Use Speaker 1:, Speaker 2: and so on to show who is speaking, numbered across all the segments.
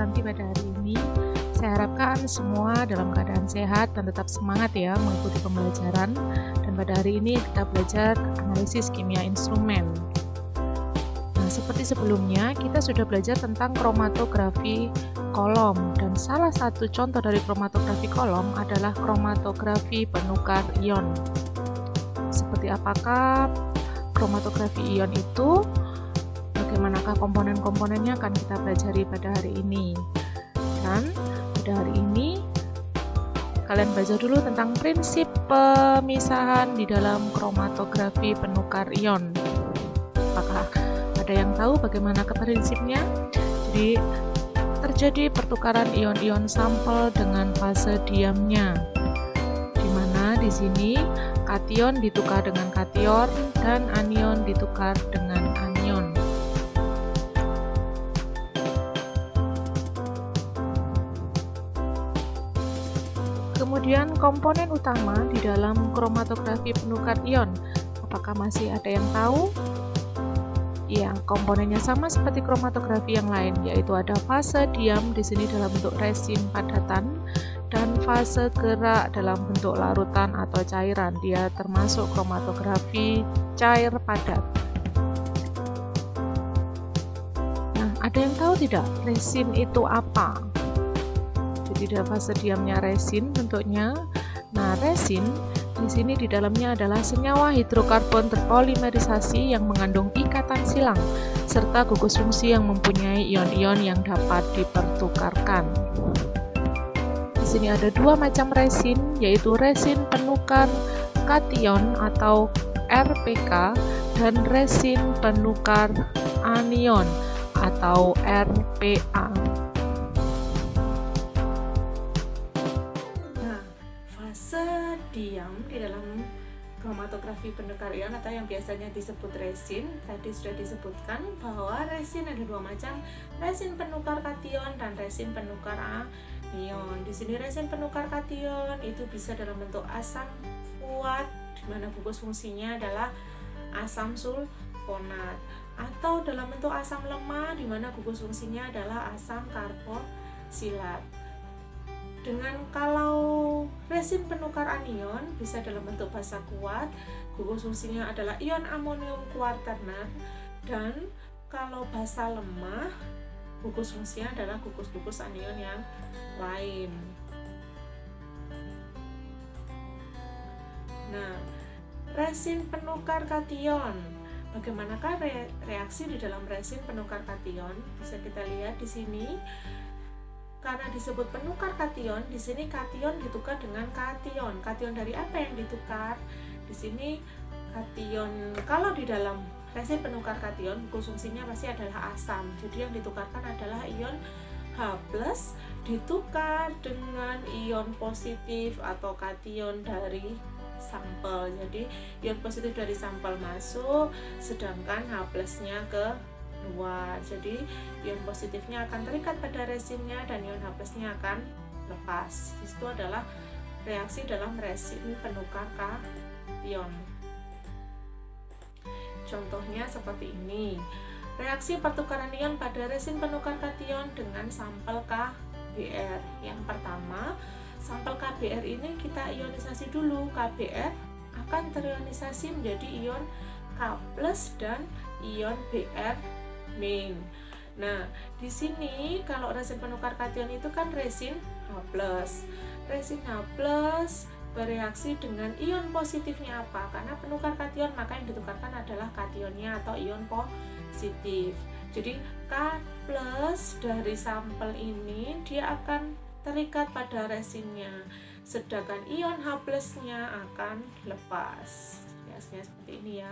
Speaker 1: Susanti pada hari ini. Saya harapkan semua dalam keadaan sehat dan tetap semangat ya mengikuti pembelajaran. Dan pada hari ini kita belajar analisis kimia instrumen. Nah, seperti sebelumnya kita sudah belajar tentang kromatografi kolom, dan salah satu contoh dari kromatografi kolom adalah kromatografi penukar ion. Seperti apakah kromatografi ion itu? Bagaimanakah komponen-komponennya akan kita pelajari pada hari ini. Dan pada hari ini kalian belajar dulu tentang prinsip pemisahan di dalam kromatografi penukar ion. Apakah ada yang tahu bagaimana prinsipnya? Jadi terjadi pertukaran ion-ion sampel dengan fase diamnya, di mana di sini kation ditukar dengan kation dan anion ditukar dengan anion. Kemudian komponen utama di dalam kromatografi penukar ion, apakah masih ada yang tahu? Ya, komponennya sama seperti kromatografi yang lain, yaitu ada fase diam di sini dalam bentuk resin padatan dan fase gerak dalam bentuk larutan atau cairan. Dia termasuk kromatografi cair padat. Nah, ada yang tahu tidak resin itu apa? Jadi ada fase diamnya resin bentuknya. Nah, resin di sini di dalamnya adalah senyawa hidrokarbon terpolimerisasi yang mengandung ikatan silang serta gugus fungsi yang mempunyai ion-ion yang dapat dipertukarkan. Di sini ada dua macam resin, yaitu resin penukar kation atau RPK dan resin penukar anion atau RPA. Diam di dalam kromatografi penukar ion atau yang biasanya disebut resin, tadi sudah disebutkan bahwa resin ada dua macam, resin penukar kation dan resin penukar anion. Di sini resin penukar kation itu bisa dalam bentuk asam kuat di mana gugus fungsinya adalah asam sulfonat, atau dalam bentuk asam lemah di mana gugus fungsinya adalah asam karboksilat. Dengan kalau resin penukar anion bisa dalam bentuk basa kuat, gugus fungsinya adalah ion amonium kuarterna, dan kalau basa lemah, gugus fungsinya adalah gugus-gugus anion yang lain. Nah, resin penukar kation. Bagaimanakah reaksi di dalam resin penukar kation? Bisa kita lihat di sini. Karena disebut penukar kation, di sini kation ditukar dengan kation. Kation dari apa yang ditukar? Di sini kation, kalau di dalam resin penukar kation, gugus fungsinya pasti adalah asam. Jadi yang ditukarkan adalah ion H+ ditukar dengan ion positif atau kation dari sampel. Jadi ion positif dari sampel masuk, sedangkan H+-nya ke luar. Jadi ion positifnya akan terikat pada resinnya dan ion H+-nya akan lepas. Itu adalah reaksi dalam resin penukar kation. Contohnya seperti ini. Reaksi pertukaran ion pada resin penukar kation dengan sampel KBr. Yang pertama, sampel KBr ini kita ionisasi dulu. KBr akan terionisasi menjadi ion K+ dan ion Br-. Nah, di sini kalau resin penukar kation itu kan resin H+. Resin H+ bereaksi dengan ion positifnya apa? Karena penukar kation, maka yang ditukarkan adalah kationnya atau ion positif. Jadi K+ dari sampel ini dia akan terikat pada resinnya, sedangkan ion H+-nya akan lepas. Biasanya seperti ini ya.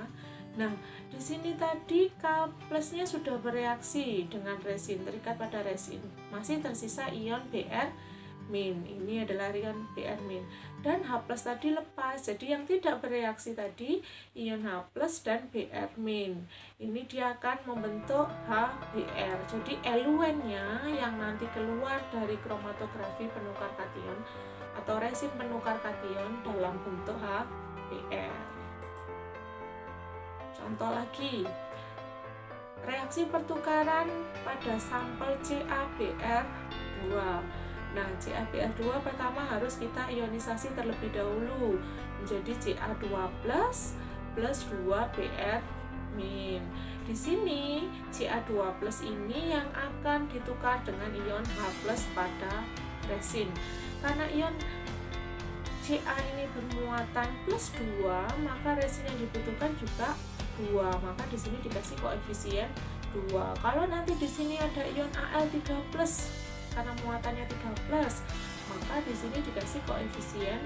Speaker 1: Nah, di sini tadi K+-nya sudah bereaksi dengan resin, terikat pada resin. Masih tersisa ion Br-. Ini adalah ion Br-. Dan H+ tadi lepas. Jadi yang tidak bereaksi tadi ion H+ dan Br-. Ini dia akan membentuk HBr. Jadi eluennya yang nanti keluar dari kromatografi penukar kation atau resin penukar kation dalam bentuk HBr. Contoh lagi, reaksi pertukaran pada sampel CaBr2. Nah, CaBr2 pertama harus kita ionisasi terlebih dahulu menjadi Ca2+ plus 2Br-. Di sini Ca2+ ini yang akan ditukar dengan ion H+ pada resin. Karena ion Ca ini bermuatan plus 2, maka resin yang dibutuhkan juga 2. Maka di sini dikasih koefisien 2. Kalau nanti di sini ada ion Al3+, karena muatannya 3+, maka di sini dikasih koefisien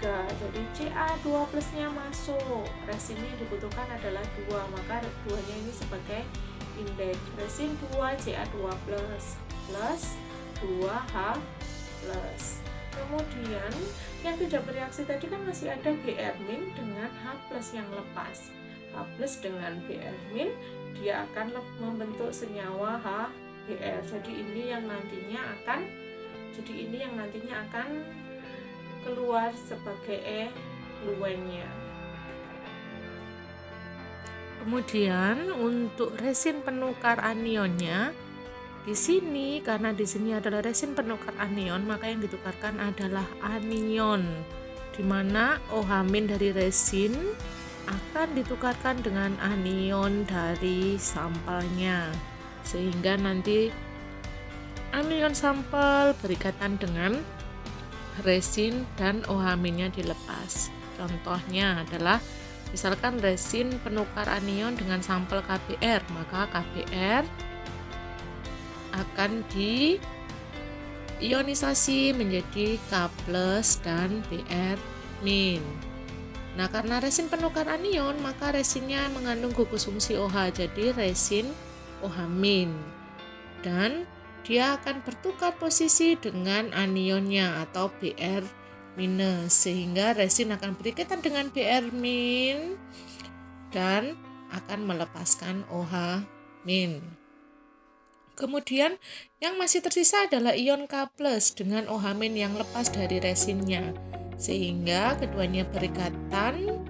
Speaker 1: 3. Jadi Ca2+-nya masuk. Resinnya yang dibutuhkan adalah 2, maka 2-nya ini sebagai indeks. Resin 2 Ca2+ plus 2H+. Kemudian yang tidak bereaksi tadi kan masih ada Br- dengan H+ yang lepas. H+ dengan Br- dia akan membentuk senyawa HBr. Jadi ini yang nantinya akan keluar sebagai eluennya. Kemudian untuk resin penukar anionnya, di sini karena di sini adalah resin penukar anion, maka yang ditukarkan adalah anion, di mana OH- dari resin akan ditukarkan dengan anion dari sampelnya, sehingga nanti anion sampel berikatan dengan resin dan OH-nya dilepas. Contohnya adalah misalkan resin penukar anion dengan sampel KBr, maka KBr akan diionisasi menjadi K+ dan Br-. Nah, karena resin penukar anion, maka resinnya mengandung gugus fungsi OH, jadi resin OH-, dan dia akan bertukar posisi dengan anionnya atau Br-, sehingga resin akan berikatan dengan Br- dan akan melepaskan OH-. Kemudian yang masih tersisa adalah ion K+ dengan OH- yang lepas dari resinnya, sehingga keduanya berikatan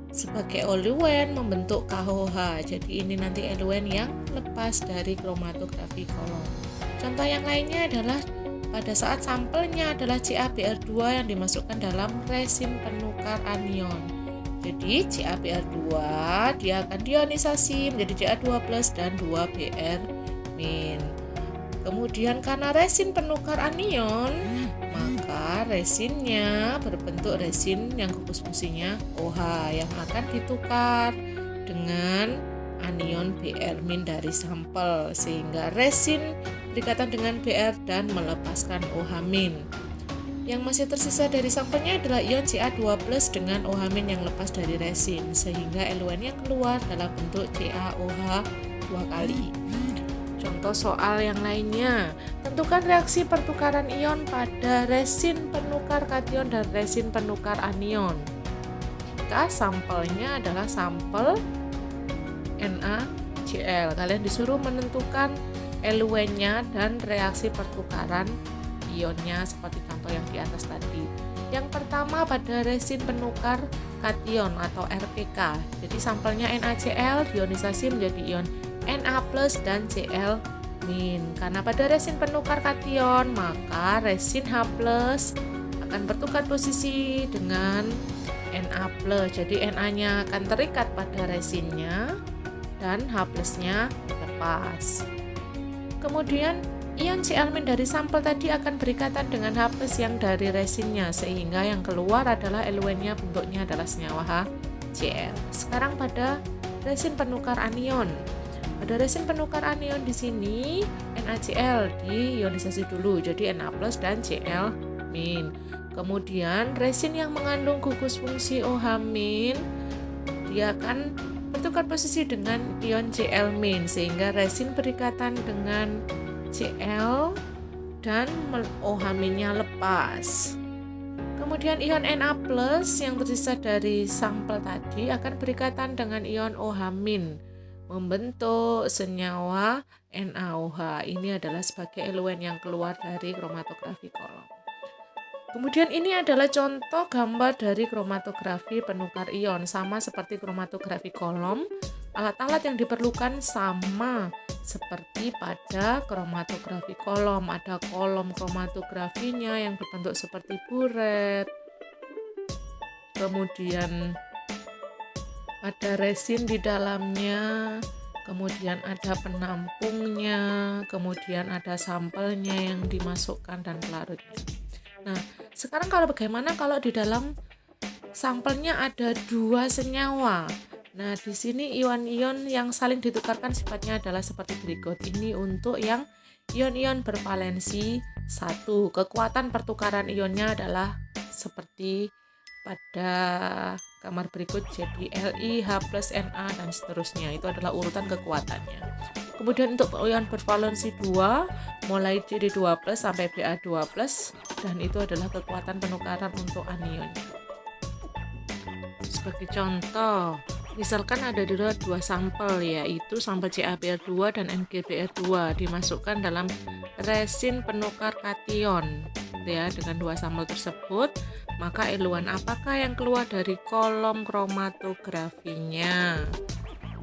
Speaker 1: sebagai eluen membentuk KOH. Jadi ini nanti eluen yang lepas dari kromatografi kolom. Contoh yang lainnya adalah pada saat sampelnya adalah CaBr2 yang dimasukkan dalam resin penukar anion. Jadi CaBr2 dia akan diionisasi menjadi Ca2+ dan 2Br-. Kemudian karena resin penukar anion, maka resinnya berbentuk resin yang gugus fungsinya OH yang akan ditukar dengan anion Br- dari sampel, sehingga resin berikatan dengan Br dan melepaskan OH-. Yang masih tersisa dari sampelnya adalah ion Ca2+ dengan OH- yang lepas dari resin, sehingga eluen yang keluar dalam bentuk CaOH 2 kali. Contoh soal yang lainnya, tentukan reaksi pertukaran ion pada resin penukar kation dan resin penukar anion. Jika sampelnya adalah sampel NaCl, kalian disuruh menentukan eluennya dan reaksi pertukaran ionnya seperti contoh yang di atas tadi. Yang pertama pada resin penukar kation atau RPK. Jadi sampelnya NaCl diionisasi menjadi ion Na+ dan Cl-. Karena pada resin penukar kation, maka resin H+ akan bertukar posisi dengan Na+. Jadi Na-nya akan terikat pada resinnya dan H+-nya lepas. Kemudian ion Cl- dari sampel tadi akan berikatan dengan H+ yang dari resinnya, sehingga yang keluar adalah eluennya, bentuknya adalah senyawa HCl. Sekarang pada resin penukar anion. Pada resin penukar anion di sini NaCl diionisasi dulu jadi Na+ dan Cl-. Kemudian resin yang mengandung gugus fungsi OH- dia akan bertukar posisi dengan ion Cl-, sehingga resin berikatan dengan Cl dan OH-nya lepas. Kemudian ion Na+ yang tersisa dari sampel tadi akan berikatan dengan ion OH- membentuk senyawa NaOH. Ini adalah sebagai eluen yang keluar dari kromatografi kolom. Kemudian ini adalah contoh gambar dari kromatografi penukar ion, sama seperti kromatografi kolom. Alat-alat yang diperlukan sama seperti pada kromatografi kolom. Ada kolom kromatografinya yang berbentuk seperti buret. Kemudian ada resin di dalamnya, kemudian ada penampungnya, kemudian ada sampelnya yang dimasukkan dan pelarutnya. Nah, sekarang bagaimana kalau di dalam sampelnya ada 2 senyawa? Nah, di sini ion-ion yang saling ditukarkan sifatnya adalah seperti berikut. Ini untuk yang ion-ion bervalensi 1. Kekuatan pertukaran ionnya adalah seperti pada gambar berikut, jadi Li, H+, Na, dan seterusnya. Itu adalah urutan kekuatannya. Kemudian untuk ion bervalensi 2, mulai Cd2+ sampai Ba2+, dan itu adalah kekuatan penukaran untuk anionnya. Sebagai contoh, misalkan ada dua sampel, yaitu sampel CaBr2 dan MgBr2 dimasukkan dalam resin penukar kation dengan 2 sampel tersebut, maka eluan apakah yang keluar dari kolom kromatografinya?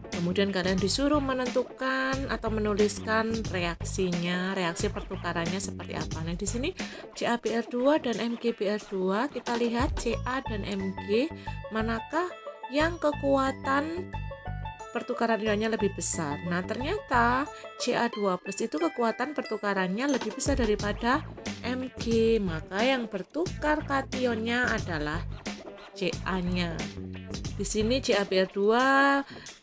Speaker 1: Kemudian kalian disuruh menentukan atau menuliskan reaksinya, reaksi pertukarannya seperti apa. Nah, di sini CaBr2 dan MgBr2, kita lihat Ca dan Mg, manakah yang kekuatan pertukaran ionnya lebih besar. Nah, ternyata Ca2+ itu kekuatan pertukarannya lebih besar daripada Mg, maka yang bertukar kationnya adalah Ca-nya. Di sini CaBr2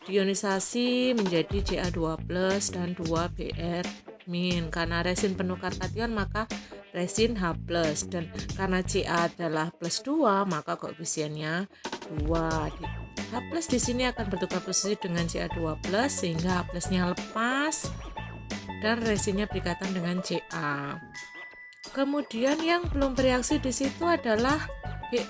Speaker 1: diionisasi menjadi Ca2+ dan 2Br-. Karena resin penukar kation maka resin H+, dan karena Ca adalah +2 maka koefisiennya 2. H+ di sini akan bertukar posisi dengan Ca2+ sehingga H+-nya lepas dan resinnya berikatan dengan Ca. Kemudian yang belum bereaksi di situ adalah Br-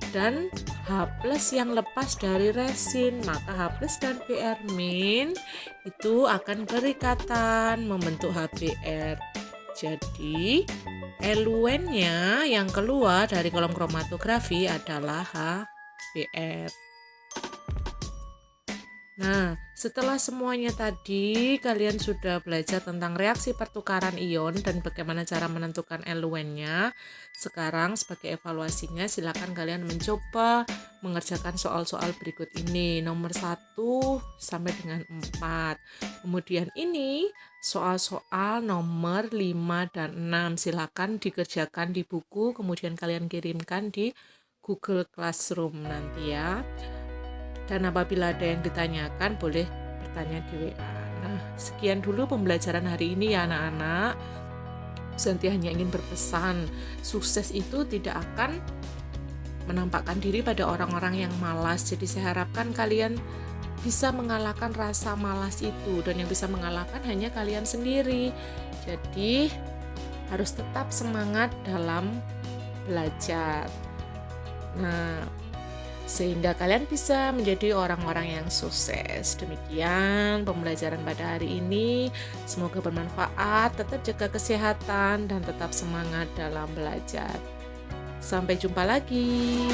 Speaker 1: dan H+ yang lepas dari resin, maka H+ dan Br- itu akan berikatan membentuk HBr. Jadi eluennya yang keluar dari kolom kromatografi adalah HBr. Nah, setelah semuanya tadi kalian sudah belajar tentang reaksi pertukaran ion dan bagaimana cara menentukan eluennya. Sekarang sebagai evaluasinya silakan kalian mencoba mengerjakan soal-soal berikut ini, nomor 1 sampai dengan 4. Kemudian ini soal-soal nomor 5 dan 6. Silakan dikerjakan di buku, kemudian kalian kirimkan di Google Classroom nanti ya. Dan apabila ada yang ditanyakan boleh bertanya di WA. Nah, sekian dulu pembelajaran hari ini ya anak-anak. Zanti hanya ingin berpesan, sukses itu tidak akan menampakkan diri pada orang-orang yang malas. Jadi saya harapkan kalian bisa mengalahkan rasa malas itu, dan yang bisa mengalahkan hanya kalian sendiri. Jadi harus tetap semangat dalam belajar. Nah, sehingga kalian bisa menjadi orang-orang yang sukses. Demikian pembelajaran pada hari ini. Semoga bermanfaat, tetap jaga kesehatan dan tetap semangat dalam belajar. Sampai jumpa lagi.